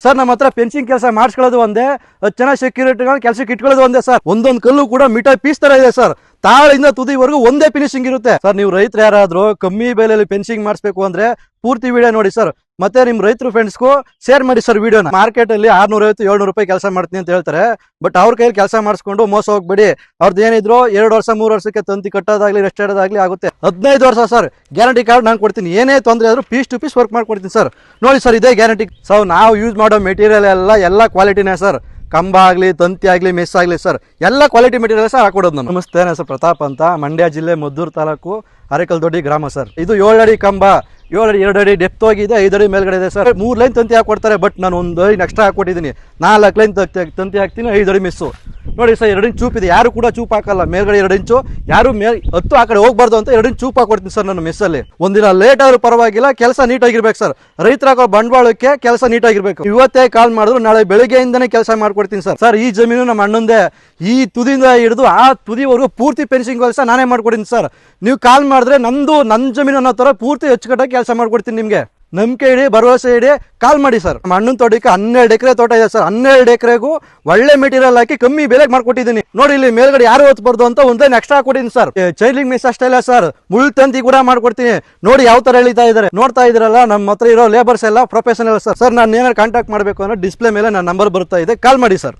Sir ನಮ್ಮ ಹತ್ರ fencing ಕೆಲಸ ಮಾಡಿಸ್ಕೊಳ್ಳೋದು ಒಂದೇ, ಚೆನ್ನಾಗಿ ಸೆಕ್ಯೂರಿಟಿಗಳು ಕೆಲಸಕ್ಕೆ ಇಟ್ಕೊಳ್ಳೋದು ಒಂದೇ ಸರ್. ಒಂದೊಂದು ಕಲ್ಲು ಕೂಡ ಮೀಟರ್ ಪೀಸ್ ತರ ಇದೆ ಸರ್. ತಾಳಿಂದ ತುದಿವರೆಗೂ ಒಂದೇ ಫಿನಿಶಿಂಗ್ ಇರುತ್ತೆ ಸರ್. ನೀವು ರೈತರು ಯಾರಾದ್ರೂ ಕಮ್ಮಿ ಬೆಲೆಯಲ್ಲಿ ಫೆನ್ಸಿಂಗ್ ಮಾಡಿಸ್ಬೇಕು ಅಂದ್ರೆ ಪೂರ್ತಿ ವಿಡಿಯೋ ನೋಡಿ ಸರ್. ಮತ್ತೆ ನಿಮ್ ರೈತರು ಫ್ರೆಂಡ್ಸ್ಗೂ ಶೇರ್ ಮಾಡಿ ಸರ್ ವಿಡಿಯೋನ. ಮಾರ್ಕೆಟ್ ಅಲ್ಲಿ 650-700 ರೂಪಾಯಿ ಕೆಲಸ ಮಾಡ್ತೀನಿ ಅಂತ ಹೇಳ್ತಾರೆ. ಬಟ್ ಅವ್ರ ಕೈಯಲ್ಲಿ ಕೆಲಸ ಮಾಡಿಸ್ಕೊಂಡು ಮೋಸ ಹೋಗ್ಬೇಡಿ. ಅವ್ರದ್ದು ಏನಿದ್ರು 2 ವರ್ಷ 3 ವರ್ಷಕ್ಕೆ ತಂತಿ ಕಟ್ಟೋದಾಗ್ಲಿ ರೆಸ್ಟ್ ಇಡೋದಾಗ್ಲಿ ಆಗುತ್ತೆ. 15 ವರ್ಷ ಸರ್ ಗ್ಯಾರಂಟಿ ಕಾರ್ಡ್ ನಾನು ಕೊಡ್ತೀನಿ. ಏನೇ ತೊಂದರೆ ಆದ್ರೂ ಪೀಸ್ ಟು ಪೀಸ್ ವರ್ಕ್ ಮಾಡ್ಕೊಡ್ತೀನಿ ಸರ್. ನೋಡಿ ಸರ್ ಇದೇ ಗ್ಯಾರಂಟಿ. ಸೊ ನಾವು ಯೂಸ್ ಮಾಡೋ ಮೆಟೀರಿಯಲ್ ಎಲ್ಲ ಕ್ವಾಲಿಟಿನೇ ಸರ್. ಕಂಬ ಆಗ್ಲಿ, ತಂತಿ ಆಗ್ಲಿ, ಮೆಸ್ ಆಗ್ಲಿ ಸರ್, ಎಲ್ಲ ಕ್ವಾಲಿಟಿ ಮೆಟೀರಿಯಲ್ ಸರ್ ಹಾಕೊಡೋದು ನಾನು. ನಮಸ್ತೆ, ನನ್ನ ಹೆಸರು ಪ್ರತಾಪ್ ಅಂತ, ಮಂಡ್ಯ ಜಿಲ್ಲೆ ಮದ್ದೂರು ತಾಲೂಕು ಅರೆಕಲ್ದೊಡ್ಡಿ ಗ್ರಾಮ ಸರ್. ಇದು 7 ಅಡಿ ಕಂಬ, 7 ಅಡಿ 2 ಅಡಿ ಡೆಪ್ತ್ ಹೋಗಿದೆ, 5 ಅಡಿ ಮೇಲ್ಗಡೆ ಇದೆ ಸರ್. 3 ಲೈನ್ ತಂತಿ ಹಾಕೊಡ್ತಾರೆ. ಬಟ್ ನಾನು 1 ಲೈನ್ ಎಕ್ಸ್ಟ್ರಾ ಹಾಕೊಟ್ಟಿದ್ದೀನಿ. 4 ಲೈನ್ ತಂತಿ ಹಾಕ್ತೀನಿ, 5 ಅಡಿ ಮೆಸ್ಸು. ನೋಡಿ ಸರ್ 2 ಇಂಚ್ ಚೂಪ್ ಇದೆ. ಯಾರು ಕೂಡ ಚೂಪ್ ಹಾಕಲ್ಲ. ಮೇಲ್ಗಡೆ 2 ಇಂಚು, ಯಾರು ಹತ್ತು ಆ ಕಡೆ ಹೋಗ್ಬಾರ್ದು ಅಂತ 2 ಇಂಚ್ ಚೂಪ್ ಹಾಕೊಡ್ತೀನಿ ಸರ್ ನಾನು ಮೆಸ್ಸಲ್ಲಿ. ಒಂದಿನ ಲೇಟ್ ಆದ್ರೂ ಪರವಾಗಿಲ್ಲ, ಕೆಲಸ ನೀಟಾಗಿರ್ಬೇಕು ಸರ್. ರೈತರ ಹಾಕೋ ಬಂಡವಾಳಕ್ಕೆ ಕೆಲಸ ನೀಟಾಗಿರ್ಬೇಕು. ಇವತ್ತೇ ಕಾಲ್ ಮಾಡಿದ್ರು ನಾಳೆ ಬೆಳಿಗ್ಗೆಯಿಂದನೇ ಕೆಲಸ ಮಾಡ್ಕೊಡ್ತೀನಿ ಸರ್. ಸರ್ ಈ ಜಮೀನು ನಮ್ಮ ಅಣ್ಣಂದೇ. ಈ ತುದಿಯಿಂದ ಹಿಡಿದು ಆ ತುದಿವರೆಗೂ ಪೂರ್ತಿ ಫೆನ್ಸಿಂಗ್ ಕೆಲಸ ನಾನೇ ಮಾಡ್ಕೊಡ್ತೀನಿ ಸರ್. ನೀವು ಕಾಲ್ ಮಾಡಿದ್ರೆ ನನ್ನ ಜಮೀನು ಅನ್ನೋ ತರ ಪೂರ್ತಿ ಅಚ್ಚುಕಟ್ಟಾಗಿ ಕೆಲಸ ಮಾಡ್ಕೊಡ್ತೀನಿ. ನಿಮ್ಗೆ ನಂಬಿಕೆ ಇಡಿ, ಭರವಸೆ ಇಡಿ, ಕಾಲ್ ಮಾಡಿ ಸರ್. ನಮ್ಮ ಅಣ್ಣನ ತೋಟಕ್ಕೆ 12 ಎಕರೆ ತೋಟ ಇದೆ ಸರ್. 12 ಎಕರೆಗೂ ಒಳ್ಳೆ ಮೆಟೀರಿಯಲ್ ಹಾಕಿ ಕಮ್ಮಿ ಬೆಲೆಗೆ ಮಾಡ್ಕೊಟ್ಟಿದ್ದೀನಿ. ನೋಡಿ ಇಲ್ಲಿ ಮೇಲ್ಗಡೆ ಯಾರು ಹೊತ್ಬಾರ್ದು ಅಂತ 1 ಲೈನ್ ಎಕ್ಸ್ಟ್ರಾ ಹಾಕೊಟ್ಟಿದ್ದೀನಿ ಸರ್. ಚೈಲಿಂಗ್ ಮೆಸ್ ಅಷ್ಟೇ ಇಲ್ಲ ಸರ್, ಮುಳ್ ತಂತಿ ಕೂಡ ಮಾಡ್ಕೊಡ್ತೀನಿ. ನೋಡಿ ಯಾವ ತರ ಎಳಿತಾ ಇದಾರೆ, ನೋಡ್ತಾ ಇದ್ರಲ್ಲ. ನಮ್ಮ ಹತ್ರ ಇರೋ ಲೇಬರ್ಸ್ ಎಲ್ಲ ಪ್ರೊಫೆಷನಲ್ ಸರ್. ಸರ್ ನಾನು ಏನಾದ್ರು ಕಾಂಟ್ಯಾಕ್ಟ್ ಮಾಡಬೇಕು ಅಂದ್ರೆ ಡಿಸ್ಪ್ಲೇ ಮೇಲೆ ನನ್ನ ನಂಬರ್ ಬರ್ತಾ ಇದೆ, ಕಾಲ್ ಮಾಡಿ ಸರ್.